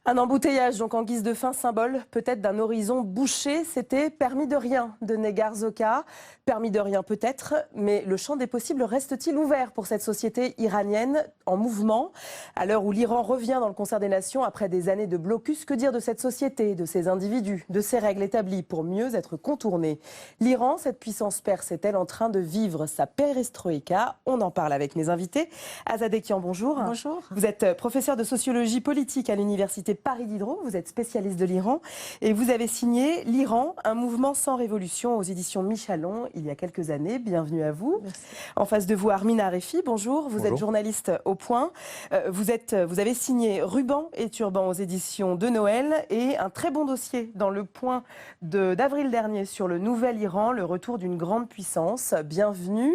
Un embouteillage, donc en guise de fin, symbole peut-être d'un horizon bouché. C'était permis de rien de Negar Zoka. Permis de rien peut-être, mais le champ des possibles reste-t-il ouvert pour cette société iranienne en mouvement? À l'heure où l'Iran revient dans le concert des nations après des années de blocus, que dire de cette société, de ses individus, de ses règles établies pour mieux être contournée? L'Iran, cette puissance perse, est-elle en train de vivre sa perestroïka? On en parle avec mes invités. Azadekian, bonjour. Bonjour. Vous êtes professeur de sociologie politique à l'université Paris Diderot, vous êtes spécialiste de l'Iran et vous avez signé L'Iran, un mouvement sans révolution aux éditions Michalon il y a quelques années. Bienvenue à vous. Merci. En face de vous, Armine Arefi, bonjour. Vous êtes journaliste au Point. Vous avez signé Ruban et Turban aux éditions de Noël et un très bon dossier dans Le Point d'avril dernier sur le nouvel Iran, le retour d'une grande puissance. Bienvenue.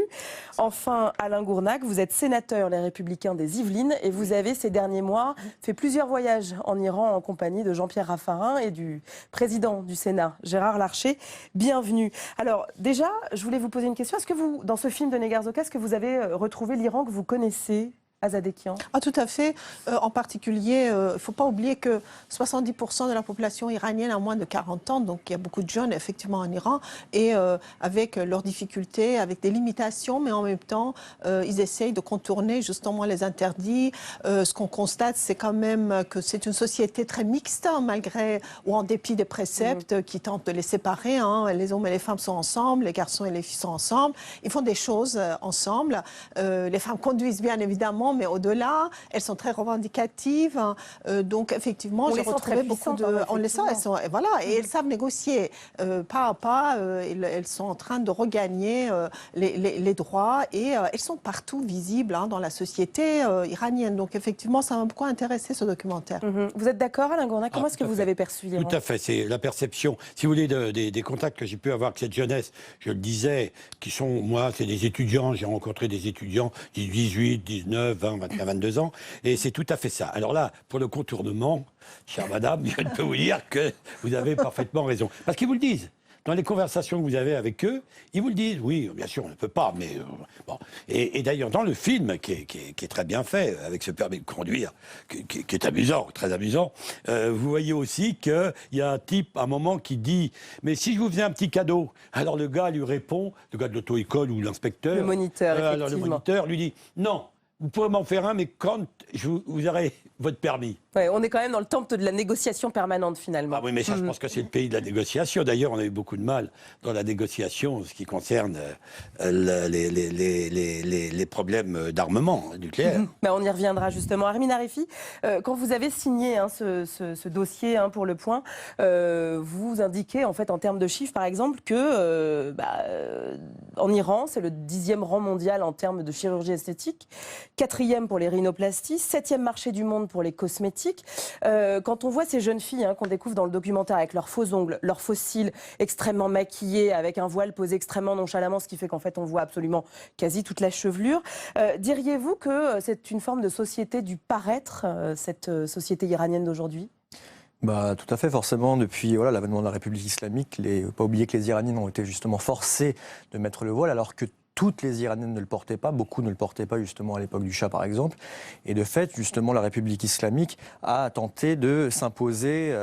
Enfin, Alain Gournac, vous êtes sénateur Les Républicains des Yvelines et vous avez ces derniers mois fait plusieurs voyages en Iran en compagnie de Jean-Pierre Raffarin et du président du Sénat, Gérard Larcher. Bienvenue. Alors déjà, je voulais vous poser une question. Est-ce que vous, dans ce film de Negar Zoka, est-ce que vous avez retrouvé l'Iran que vous connaissez, Azadekian? Ah, tout à fait. En particulier, il ne faut pas oublier que 70% de la population iranienne a moins de 40 ans, donc il y a beaucoup de jeunes effectivement en Iran, et avec leurs difficultés, avec des limitations, mais en même temps, ils essayent de contourner justement les interdits. Ce qu'on constate, c'est quand même que c'est une société très mixte, hein, malgré ou en dépit des préceptes qui tentent de les séparer. Hein. Les hommes et les femmes sont ensemble, les garçons et les filles sont ensemble. Ils font des choses ensemble. Les femmes conduisent bien évidemment, mais au-delà, elles sont très revendicatives. Donc, effectivement, j'ai retrouvé beaucoup de... On les sent, elles sont... Voilà, et elles savent négocier. Pas à pas, elles sont en train de regagner les droits et elles sont partout visibles hein, dans la société iranienne. Donc, effectivement, ça m'a beaucoup intéressé, ce documentaire. Vous êtes d'accord, Alain Gournac? Comment est-ce que vous avez perçu l'Iran? Tout à fait, c'est la perception. Si vous voulez, des contacts que j'ai pu avoir avec cette jeunesse, je le disais, qui sont, moi, c'est des étudiants, j'ai rencontré des étudiants qui ont 18, 19, 20, 21, 22 ans, et c'est tout à fait ça. Alors là, pour le contournement, chère madame, je peux vous dire que vous avez parfaitement raison. Parce qu'ils vous le disent. Dans les conversations que vous avez avec eux, ils vous le disent. Oui, bien sûr, on ne peut pas, mais bon. Et d'ailleurs, dans le film, qui est très bien fait, avec ce permis de conduire, qui est amusant, très amusant, vous voyez aussi qu'il y a un type, à un moment, qui dit « Mais si je vous faisais un petit cadeau ?» Alors le gars lui répond, le gars de l'auto-école ou l'inspecteur... Le moniteur, effectivement. Alors le moniteur lui dit « Non, vous pourrez m'en faire un, mais quand vous aurez votre permis. » Ouais, on est quand même dans le temple de la négociation permanente, finalement. Ah oui, mais ça, je pense que c'est le pays de la négociation. D'ailleurs, on a eu beaucoup de mal dans la négociation, en ce qui concerne les problèmes d'armement nucléaire. Ben, on y reviendra justement. Armine Arefi, quand vous avez signé hein, ce dossier hein, pour Le Point, vous indiquez en fait en termes de chiffres, par exemple, que en Iran, c'est le 10e rang mondial en termes de chirurgie esthétique, 4e pour les rhinoplasties, 7e marché du monde pour les cosmétiques. Quand on voit ces jeunes filles hein, qu'on découvre dans le documentaire avec leurs faux ongles, leurs faux cils extrêmement maquillés, avec un voile posé extrêmement nonchalamment, ce qui fait qu'en fait on voit absolument quasi toute la chevelure, diriez-vous que c'est une forme de société du paraître, cette société iranienne d'aujourd'hui ? Bah, tout à fait, forcément, depuis l'avènement de la République islamique, pas oublier que les Iraniennes ont été justement forcées de mettre le voile, alors que toutes les Iraniennes ne le portaient pas, beaucoup ne le portaient pas justement à l'époque du Shah par exemple. Et de fait, justement, la République islamique a tenté de s'imposer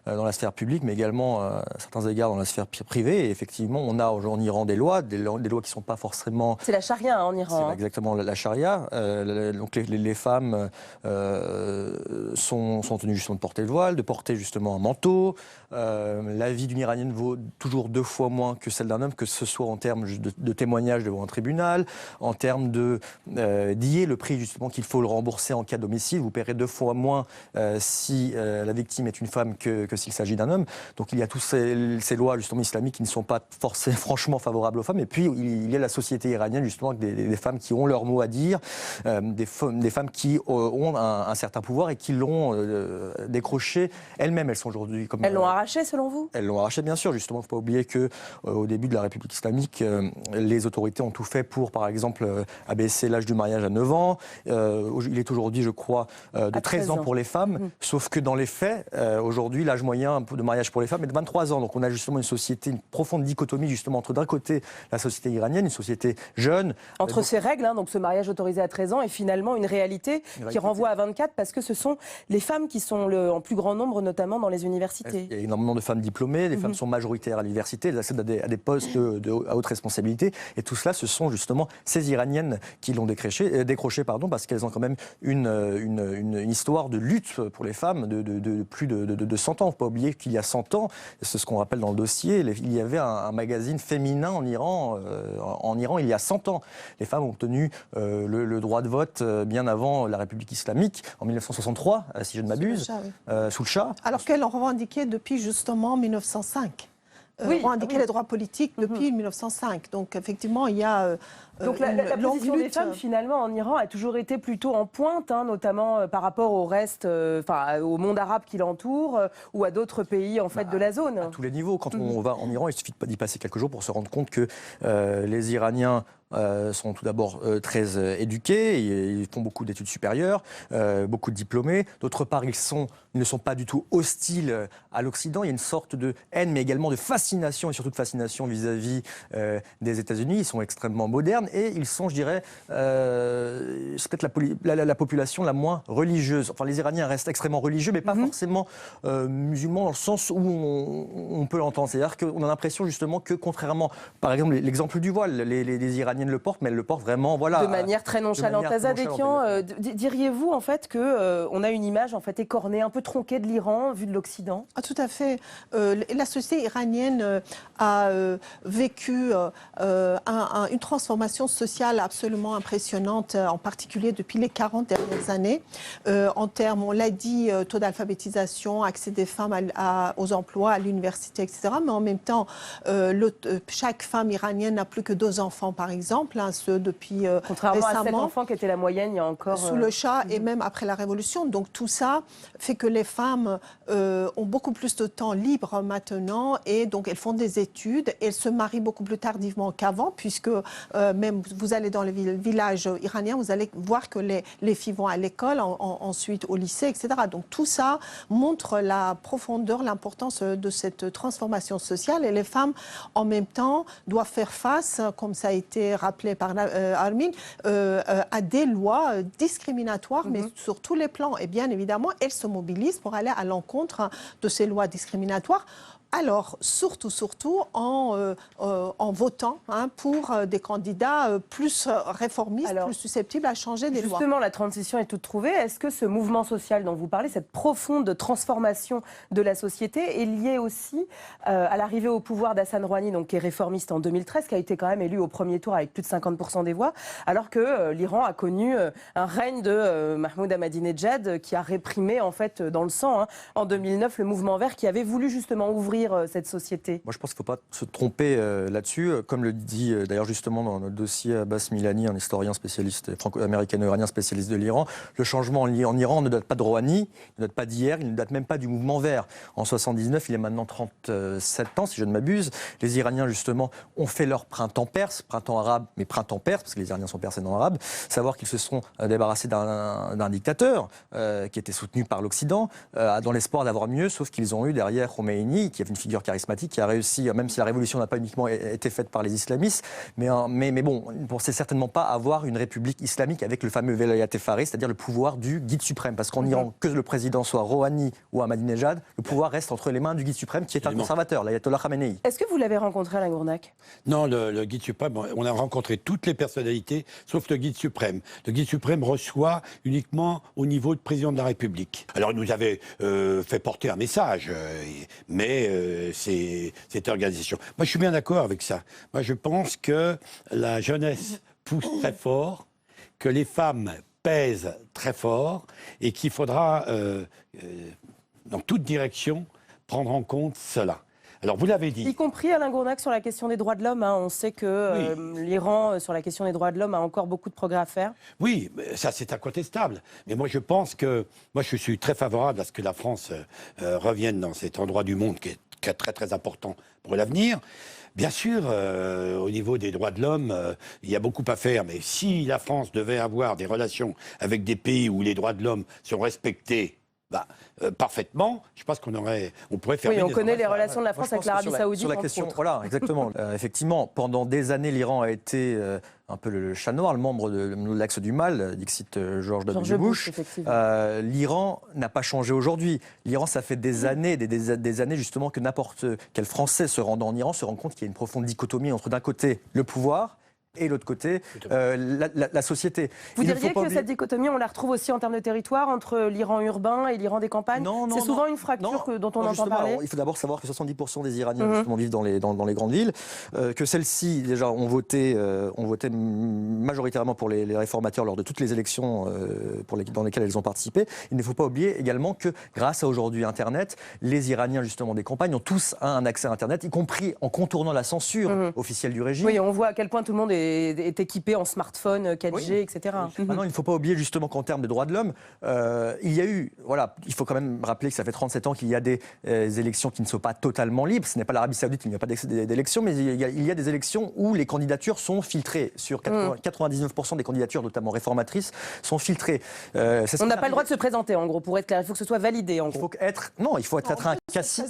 dans la sphère publique, mais également à certains égards dans la sphère privée. Et effectivement, on a aujourd'hui en Iran des lois qui ne sont pas forcément... C'est la charia hein, en Iran. C'est exactement la charia. Donc les femmes sont tenues justement de porter le voile, de porter justement un manteau. La vie d'une Iranienne vaut toujours 2 fois moins que celle d'un homme, que ce soit en termes de témoignages devant un tribunal, en termes d'IA, le prix justement qu'il faut le rembourser en cas d'homicide. Vous paierez 2 fois moins si la victime est une femme que s'il s'agit d'un homme. Donc il y a toutes ces lois justement islamiques qui ne sont pas forcément franchement favorables aux femmes. Et puis il y a la société iranienne justement avec des femmes qui ont leur mot à dire, des femmes qui ont un certain pouvoir et qui l'ont décroché elles-mêmes. Elles sont aujourd'hui comme... Elles l'ont arraché selon vous? Elles l'ont arraché bien sûr. Justement, il ne faut pas oublier qu'au début de la République islamique, les autorités ont ont tout fait pour, par exemple, abaisser l'âge du mariage à 9 ans. Il est aujourd'hui, je crois, de 13 ans pour les femmes. Sauf que dans les faits, aujourd'hui, l'âge moyen de mariage pour les femmes est de 23 ans. Donc on a justement une société, une profonde dichotomie justement entre d'un côté la société iranienne, une société jeune. Entre ces règles, donc ce mariage autorisé à 13 ans, et finalement une réalité qui renvoie à 24 parce que ce sont les femmes qui sont en plus grand nombre, notamment dans les universités. Il y a énormément de femmes diplômées, les femmes sont majoritaires à l'université, elles accèdent à des postes à haute responsabilité. Et tout cela, ce sont justement ces Iraniennes qui l'ont décroché, parce qu'elles ont quand même une histoire de lutte pour les femmes de plus de 100 ans. Il ne faut pas oublier qu'il y a 100 ans, c'est ce qu'on rappelle dans le dossier, il y avait un magazine féminin en Iran, il y a 100 ans. Les femmes ont obtenu le droit de vote bien avant la République islamique, en 1963, si je ne m'abuse, sous le Shah. Alors qu'elles l'ont revendiqué depuis justement 1905. Revendiqué les droits politiques depuis 1905. Donc effectivement, il y a donc la position des femmes, finalement, en Iran, a toujours été plutôt en pointe, notamment par rapport au reste, au monde arabe qui l'entoure, ou à d'autres pays en fait, de la zone. À tous les niveaux. Quand on va en Iran, il suffit d'y passer quelques jours pour se rendre compte que les Iraniens sont tout d'abord très éduqués, ils font beaucoup d'études supérieures, beaucoup de diplômés. D'autre part, ils ne sont pas du tout hostiles à l'Occident. Il y a une sorte de haine, mais également de fascination, et surtout de fascination vis-à-vis des États-Unis. Ils sont extrêmement modernes et ils sont, je dirais, c'est peut-être la population la moins religieuse. Enfin, les Iraniens restent extrêmement religieux, mais pas forcément musulmans dans le sens où on peut l'entendre. C'est-à-dire qu'on a l'impression justement que, contrairement, par exemple, l'exemple du voile, les Iraniens le portent, mais elles le portent vraiment, de manière très nonchalante. Azadékian, diriez-vous en fait que on a une image en fait écornée, un peu tronquée de l'Iran vue de l'Occident? Tout à fait. La société iranienne a vécu une transformation sociale absolument impressionnante, en particulier depuis les 40 dernières années. En termes, on l'a dit, taux d'alphabétisation, accès des femmes aux emplois, à l'université, etc. Mais en même temps, chaque femme iranienne n'a plus que 2 enfants, par exemple. Ceux depuis contrairement récemment, à 7 enfants qui étaient la moyenne il y a encore... Sous le Shah et même après la Révolution. Donc tout ça fait que les femmes ont beaucoup plus de temps libre maintenant et donc elles font des études. Elles se marient beaucoup plus tardivement qu'avant puisque même vous allez dans les villages iraniens, vous allez voir que les filles vont à l'école, ensuite au lycée, etc. Donc tout ça montre la profondeur, l'importance de cette transformation sociale et les femmes en même temps doivent faire face, comme ça a été rappelé par Armin, à des lois discriminatoires, mais sur tous les plans. Et bien évidemment, elles se mobilisent pour aller à l'encontre de ces lois discriminatoires. Alors, surtout en votant pour des candidats plus réformistes, plus susceptibles à changer des lois. Justement, la transition est toute trouvée. Est-ce que ce mouvement social dont vous parlez, cette profonde transformation de la société, est liée aussi à l'arrivée au pouvoir d'Hassan Rouhani, donc, qui est réformiste en 2013, qui a été quand même élu au premier tour avec plus de 50% des voix, alors que l'Iran a connu un règne de Mahmoud Ahmadinejad qui a réprimé en fait dans le sang en 2009 le mouvement vert qui avait voulu justement ouvrir cette société? Moi, je pense qu'il ne faut pas se tromper là-dessus. Comme le dit d'ailleurs justement dans notre dossier Abbas Milani, un historien spécialiste franco-américano-iranien spécialiste de l'Iran, le changement en Iran ne date pas de Rouhani, ne date pas d'hier, il ne date même pas du mouvement vert. En 79, il est maintenant 37 ans, si je ne m'abuse. Les Iraniens, justement, ont fait leur printemps perse, printemps arabe, mais printemps perse, parce que les Iraniens sont perses et non arabes. Savoir qu'ils se sont débarrassés d'un dictateur qui était soutenu par l'Occident, dans l'espoir d'avoir mieux, sauf qu'ils ont eu derrière Khomeini, qui avait une figure charismatique, qui a réussi, même si la révolution n'a pas uniquement été faite par les islamistes, mais bon, on ne pensait certainement pas avoir une république islamique avec le fameux velayat-e faqih, c'est-à-dire le pouvoir du guide suprême. Parce qu'en Iran, que le président soit Rouhani ou Ahmadinejad, le pouvoir reste entre les mains du guide suprême, qui est un conservateur, l'ayatollah Khamenei. Est-ce que vous l'avez rencontré, Alain Gournac? Non, le guide suprême, on a rencontré toutes les personnalités, sauf le guide suprême. Le guide suprême reçoit uniquement au niveau de président de la République. Alors, il nous avait fait porter un message, mais cette organisation. Moi, je suis bien d'accord avec ça. Moi, je pense que la jeunesse pousse très fort, que les femmes pèsent très fort et qu'il faudra, dans toute direction, prendre en compte cela. Alors, vous l'avez dit. Y compris Alain Gournac sur la question des droits de l'homme. On sait que l'Iran, sur la question des droits de l'homme, a encore beaucoup de progrès à faire. Oui, ça c'est incontestable. Mais moi je pense que, je suis très favorable à ce que la France revienne dans cet endroit du monde serait très très important pour l'avenir. Bien sûr, au niveau des droits de l'homme, il y a beaucoup à faire, mais si la France devait avoir des relations avec des pays où les droits de l'homme sont respectés parfaitement, je pense qu'on pourrait faire. Oui, on connaît les relations de la France avec l'Arabie Saoudite. Sur la question, voilà, exactement. Effectivement, pendant des années, l'Iran a été un peu le chat noir, le membre de l'axe du mal, dixit George W. Bush. L'Iran n'a pas changé aujourd'hui. L'Iran, ça fait des années, des années justement que n'importe quel Français se rendant en Iran se rend compte qu'il y a une profonde dichotomie entre d'un côté le pouvoir et de l'autre côté, la société. Vous diriez que cette dichotomie, on la retrouve aussi en termes de territoire, entre l'Iran urbain et l'Iran des campagnes? C'est souvent une fracture dont on entend parler. Il faut d'abord savoir que 70% des Iraniens justement, vivent dans les grandes villes, que celles-ci, déjà, ont voté majoritairement pour les réformateurs lors de toutes les élections dans lesquelles elles ont participé. Il ne faut pas oublier également que, grâce à aujourd'hui Internet, les Iraniens justement des campagnes ont tous un accès à Internet, y compris en contournant la censure officielle du régime. Oui, on voit à quel point tout le monde est équipé en smartphone, 4G, etc. Maintenant, il ne faut pas oublier justement qu'en termes de droits de l'homme, il y a eu, il faut quand même rappeler que ça fait 37 ans qu'il y a des élections qui ne sont pas totalement libres. Ce n'est pas l'Arabie Saoudite, il n'y a pas d'élections, mais il y a des élections où les candidatures sont filtrées. Sur 99% des candidatures, notamment réformatrices, sont filtrées. On n'a pas le droit de se présenter, en gros, pour être clair. Il faut que ce soit validé, en gros. Il faut être un cassis.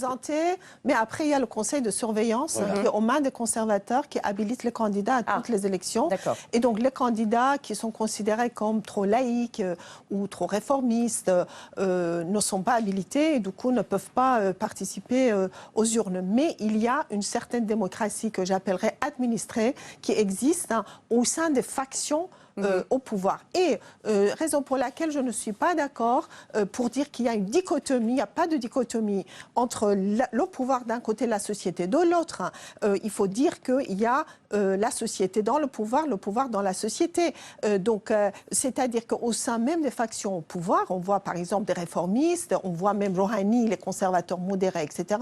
Mais après, il y a le conseil de surveillance qui est aux mains des conservateurs qui habilite les candidats à toutes les élections. Et donc, les candidats qui sont considérés comme trop laïques ou trop réformistes ne sont pas habilités et du coup ne peuvent pas participer aux urnes. Mais il y a une certaine démocratie que j'appellerais administrée qui existe au sein des factions au pouvoir. Et raison pour laquelle je ne suis pas d'accord pour dire qu'il y a une dichotomie, il n'y a pas de dichotomie entre le pouvoir d'un côté et la société de l'autre. Il faut dire qu'il y a la société dans le pouvoir dans la société. C'est-à-dire qu'au sein même des factions au pouvoir, on voit par exemple des réformistes, on voit même Rouhani, les conservateurs modérés, etc.,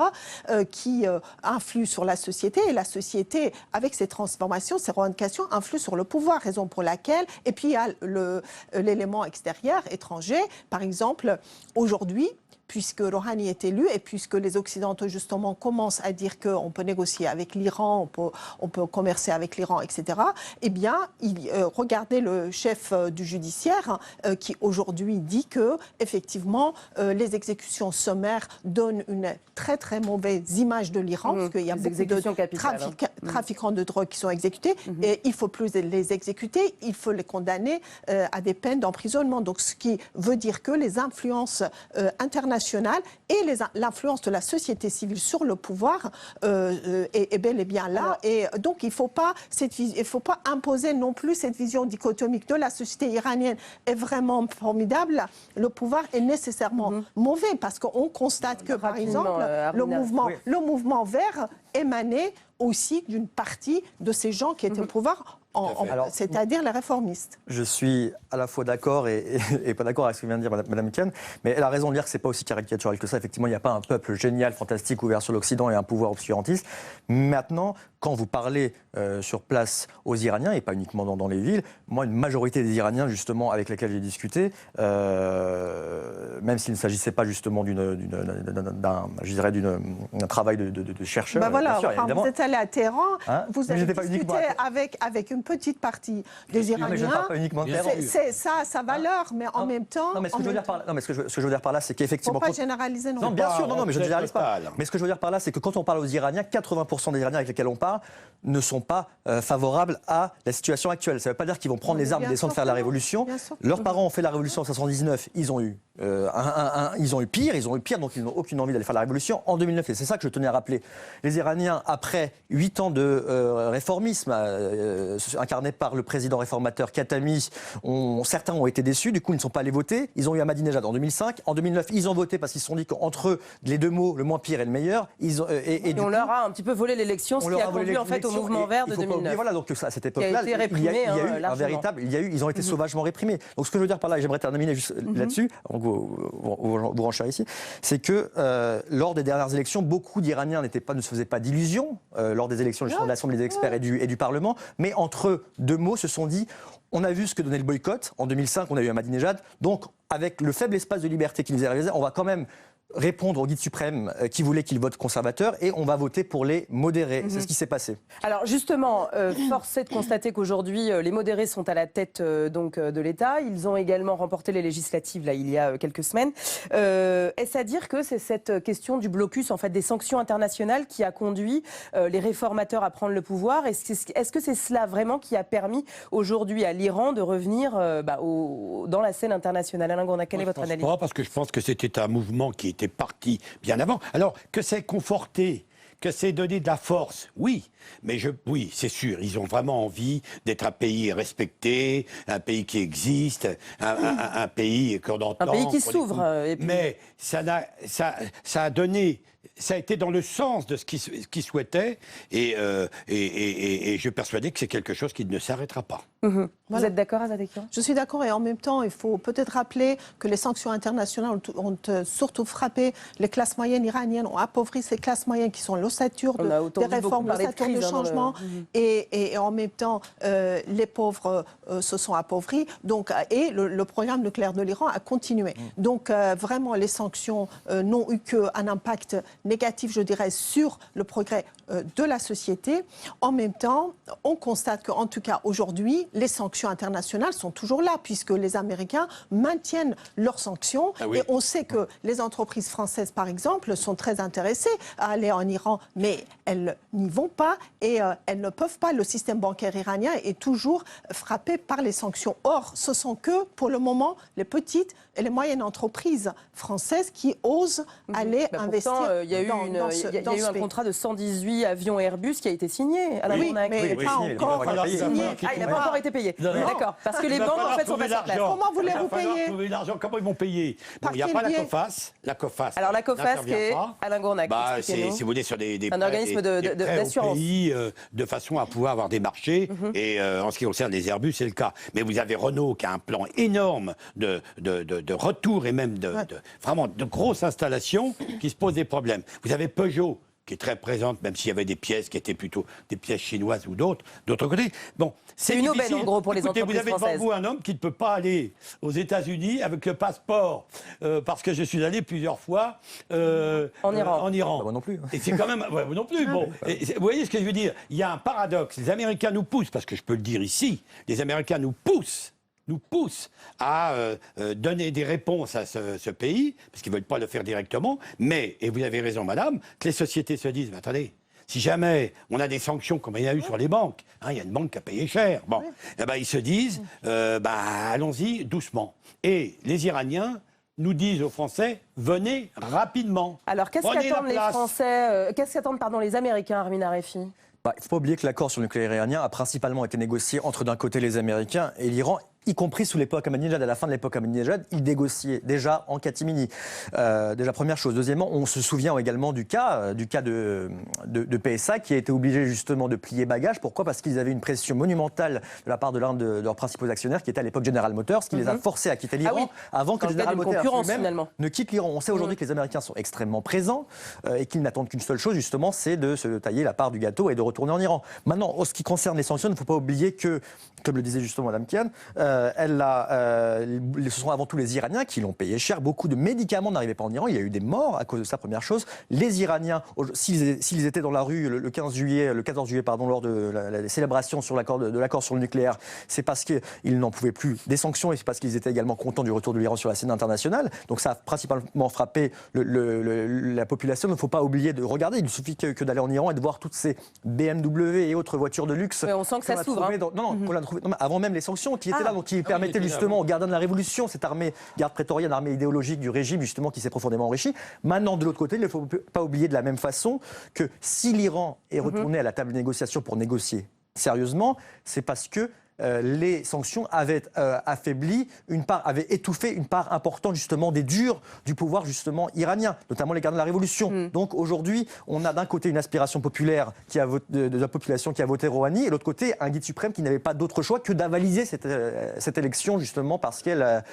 qui influent sur la société. Et la société, avec ses transformations, ses revendications, influe sur le pouvoir, raison pour laquelle. Et puis il y a l'élément extérieur, étranger. Par exemple, aujourd'hui, puisque Rouhani est élu et puisque les Occidentaux, justement, commencent à dire qu'on peut négocier avec l'Iran, on peut commercer avec l'Iran, etc., eh bien, regardez le chef du judiciaire qui, aujourd'hui, dit que, effectivement, les exécutions sommaires donnent une très, très mauvaise image de l'Iran, parce qu'il y a beaucoup de trafiquants de drogue qui sont exécutés, et il ne faut plus les exécuter, il faut les condamner à des peines d'emprisonnement. Donc, ce qui veut dire que les influences internationales et l'influence de la société civile sur le pouvoir est bel et bien là. Et donc, il ne faut pas imposer non plus cette vision dichotomique de la société iranienne est vraiment formidable. Le pouvoir est nécessairement mauvais parce qu'on constate que, par exemple, le mouvement vert émanait aussi d'une partie de ces gens qui étaient au pouvoir, c'est-à-dire les réformistes. Je suis à la fois d'accord et pas d'accord avec ce que vient de dire Mme Ken, mais elle a raison de dire que ce n'est pas aussi caricatural que ça. Effectivement, il n'y a pas un peuple génial, fantastique, ouvert sur l'Occident et un pouvoir obscurantiste. Maintenant, quand vous parlez sur place aux Iraniens, et pas uniquement dans les villes, moi, une majorité des Iraniens, justement, avec lesquels j'ai discuté, même s'il ne s'agissait pas justement d'un travail de chercheur. Vous êtes allé à Téhéran, vous avez discuté avec une petite partie des Iraniens. Mais je ne parle pas uniquement de Téhéran. C'est ça a sa valeur, mais en même temps... Non, mais ce que je veux dire par là, c'est qu'effectivement... Il ne faut pas généraliser non plus. Non, bien sûr, mais je ne généralise pas. Mais ce que je veux dire par là, c'est que quand on parle aux Iraniens, 80% des Iraniens avec lesquels on parle ne sont pas favorables à la situation actuelle. Ça ne veut pas dire qu'ils vont prendre les armes et descendre faire la révolution. Leurs parents ont fait la révolution en 1979, ils ont eu pire, donc ils n'ont aucune envie d'aller faire la révolution en 2009. Et c'est ça que je tenais à rappeler. Les Iraniens, après 8 ans de réformisme incarné par le président réformateur Khatami, certains ont été déçus, du coup ils ne sont pas allés voter. Ils ont eu Ahmadinejad en 2005. En 2009, ils ont voté parce qu'ils se sont dit qu'entre les deux mots, le moins pire et le meilleur, on leur a un petit peu volé l'élection, ce qui a conduit en fait au mouvement vert de 2009. Voilà, donc à cette époque-là, ils ont été sauvagement réprimés. Donc ce que je veux dire par là, et j'aimerais terminer juste là-dessus, avant que vous ranchez ici, c'est que lors des dernières élections, beaucoup d'Iraniens ne se faisaient pas d'illusions lors des élections de l'Assemblée des experts et du Parlement, mais entre deux mots se sont dit, on a vu ce que donnait le boycott. En 2005, on a eu Ahmadinejad, donc avec le faible espace de liberté qui nous est réalisé, on va quand même répondre au guide suprême qui voulait qu'il vote conservateur et on va voter pour les modérés. C'est ce qui s'est passé. Alors justement, force est de constater qu'aujourd'hui, les modérés sont à la tête de l'État. Ils ont également remporté les législatives là, il y a quelques semaines. Est-ce à dire que c'est cette question du blocus, en fait, des sanctions internationales qui a conduit les réformateurs à prendre le pouvoir? Est-ce que c'est cela vraiment qui a permis aujourd'hui à l'Iran de revenir dans la scène internationale? Alain Gournak, quelle est votre analyse? Pas, parce que je pense que c'était un mouvement qui était parti bien avant. Alors, que c'est conforté, que c'est donné de la force, oui. Mais oui, c'est sûr, ils ont vraiment envie d'être un pays respecté, un pays qui existe, un pays qu'on entend. Un pays qui s'ouvre. Mais ça a donné... Ça a été dans le sens de ce qu'ils souhaitaient et je suis persuadé que c'est quelque chose qui ne s'arrêtera pas. Vous Voilà. êtes d'accord, Azadekian? Je suis d'accord et en même temps, il faut peut-être rappeler que les sanctions internationales ont surtout frappé les classes moyennes iraniennes, ont appauvri ces classes moyennes qui sont l'ossature des réformes, l'ossature du changement. Et en même temps, les pauvres se sont appauvris. Donc, et le programme nucléaire de l'Iran a continué. Donc vraiment, les sanctions n'ont eu qu'un impact négatif, je dirais, sur le progrès de la société. En même temps, on constate qu'en tout cas aujourd'hui, les sanctions internationales sont toujours là, puisque les Américains maintiennent leurs sanctions. Ah oui. Et on sait que les entreprises françaises, par exemple, sont très intéressées à aller en Iran, mais elles n'y vont pas et elles ne peuvent pas. Le système bancaire iranien est toujours frappé par les sanctions. Or, ce sont que, pour le moment, les petites et les moyennes entreprises françaises qui osent aller investir il y a eu un contrat de 118 avions Airbus qui a été signé. Alain Oui, Gournak. mais pas encore signé. Il n'a pas encore été payé. D'accord. Parce que les banques, en fait, sont pas sur place. Comment voulez-vous payer? Trouver l'argent. Comment ils vont payer? Bon, il n'y a pas la COFAS. La COFAS. Alors la COFAS, qui est Alain Gournak. C'est, si vous voulez, sur des un organisme d'assurance. pays, de façon à pouvoir avoir des marchés. Et en ce qui concerne les Airbus, c'est le cas. Mais vous avez Renault qui a un plan énorme de retour et même vraiment de grosses installations qui se posent des problèmes. Vous avez Peugeot qui est très présente, même s'il y avait des pièces qui étaient plutôt des pièces chinoises ou d'autre côté. Bon, c'est une aubaine en gros pour les entreprises françaises. Vous avez devant vous un homme qui ne peut pas aller aux États-Unis avec le passeport, parce que je suis allé plusieurs fois en Iran. Moi non plus. Et c'est quand même, moi non plus. Bon, vous voyez ce que je veux dire? Il y a un paradoxe. Les Américains nous poussent, parce que je peux le dire ici, les Américains nous poussent à donner des réponses à ce pays, parce qu'ils ne veulent pas le faire directement, mais, et vous avez raison madame, que les sociétés se disent, mais attendez, si jamais on a des sanctions comme il y a eu sur les banques, il y a une banque qui a payé cher, bon, ils se disent, allons-y doucement. Et les Iraniens nous disent aux Français, venez rapidement. Alors qu'est-ce qu'attendent les Français, qu'est-ce qu'attendent les Américains, Armin Arefi? Il ne faut pas oublier que l'accord sur le nucléaire iranien a principalement été négocié entre d'un côté les Américains et l'Iran, y compris sous l'époque Ahmadinejad. À la fin de l'époque Ahmadinejad, il négociait déjà en catimini. Déjà, première chose. Deuxièmement, on se souvient également du cas de PSA qui a été obligé justement de plier bagage. Pourquoi? Parce qu'ils avaient une pression monumentale de la part de l'un de leurs principaux actionnaires, qui était à l'époque General Motors, qui les a forcés à quitter l'Iran avant que General Motors lui-même ne quitte l'Iran. On sait aujourd'hui que les Américains sont extrêmement présents et qu'ils n'attendent qu'une seule chose, justement, c'est de se tailler la part du gâteau et de retourner en Iran. Maintenant, en ce qui concerne les sanctions, il ne faut pas oublier que, comme le disait justement Mme Kian, ce sont avant tout les Iraniens qui l'ont payé cher. Beaucoup de médicaments n'arrivaient pas en Iran. Il y a eu des morts à cause de ça, première chose. Les Iraniens, s'ils étaient dans la rue le 14 juillet, lors de la célébration sur de l'accord sur le nucléaire, c'est parce qu'ils n'en pouvaient plus des sanctions et c'est parce qu'ils étaient également contents du retour de l'Iran sur la scène internationale. Donc ça a principalement frappé la population. Il ne faut pas oublier de regarder. Il suffit que d'aller en Iran et de voir toutes ces BMW et autres voitures de luxe. Mais on sent que ça s'ouvre. Qu'on a trouvé avant même les sanctions qui étaient là, donc qui permettaient justement aux gardiens de la Révolution, cette armée, garde prétorienne, armée idéologique du régime, justement, qui s'est profondément enrichie. Maintenant, de l'autre côté, il ne faut pas oublier de la même façon que si l'Iran est retourné à la table de négociation pour négocier sérieusement, c'est parce que les sanctions avaient avaient étouffé une part importante justement des durs du pouvoir justement iranien, notamment les gardiens de la Révolution. Donc aujourd'hui, on a d'un côté une aspiration populaire de la population qui a voté Rouhani, et de l'autre côté un guide suprême qui n'avait pas d'autre choix que d'avaliser cette élection justement parce qu'elle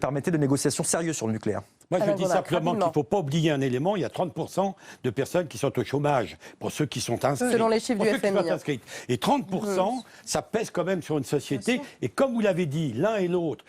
permettait de négociations sérieuses sur le nucléaire. Moi, je dis simplement qu'il ne faut pas oublier un élément. Il y a 30% de personnes qui sont au chômage, pour ceux qui sont inscrits. Selon les chiffres du FMI. Et 30%, ça pèse quand même sur une société. Et comme vous l'avez dit, l'un et l'autre,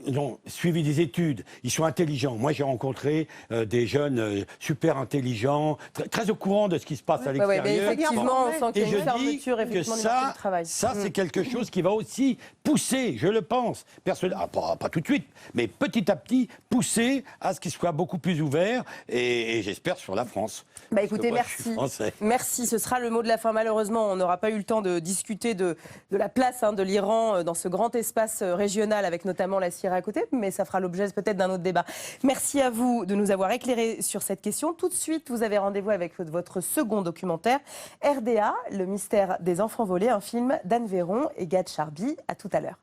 ils ont suivi des études, ils sont intelligents. Moi, j'ai rencontré des jeunes super intelligents, très au courant de ce qui se passe à l'extérieur. mais effectivement, on sent qu'il Et y a une je dis fermeture que effectivement du marché du travail. ça c'est quelque chose qui va aussi pousser, je le pense, pas tout de suite, mais petit à petit, pousser à ce qu'il soit beaucoup plus ouvert, et j'espère sur la France. Bah écoutez, merci. Merci, ce sera le mot de la fin. Malheureusement, on n'aura pas eu le temps de discuter de la place de l'Iran dans ce grand espace régional, avec notamment la Syrie à côté, mais ça fera l'objet peut-être d'un autre débat. Merci à vous de nous avoir éclairés sur cette question. Tout de suite, vous avez rendez-vous avec votre second documentaire, RDA, le mystère des enfants volés, un film d'Anne Véron et Gad Charby. À tout à l'heure.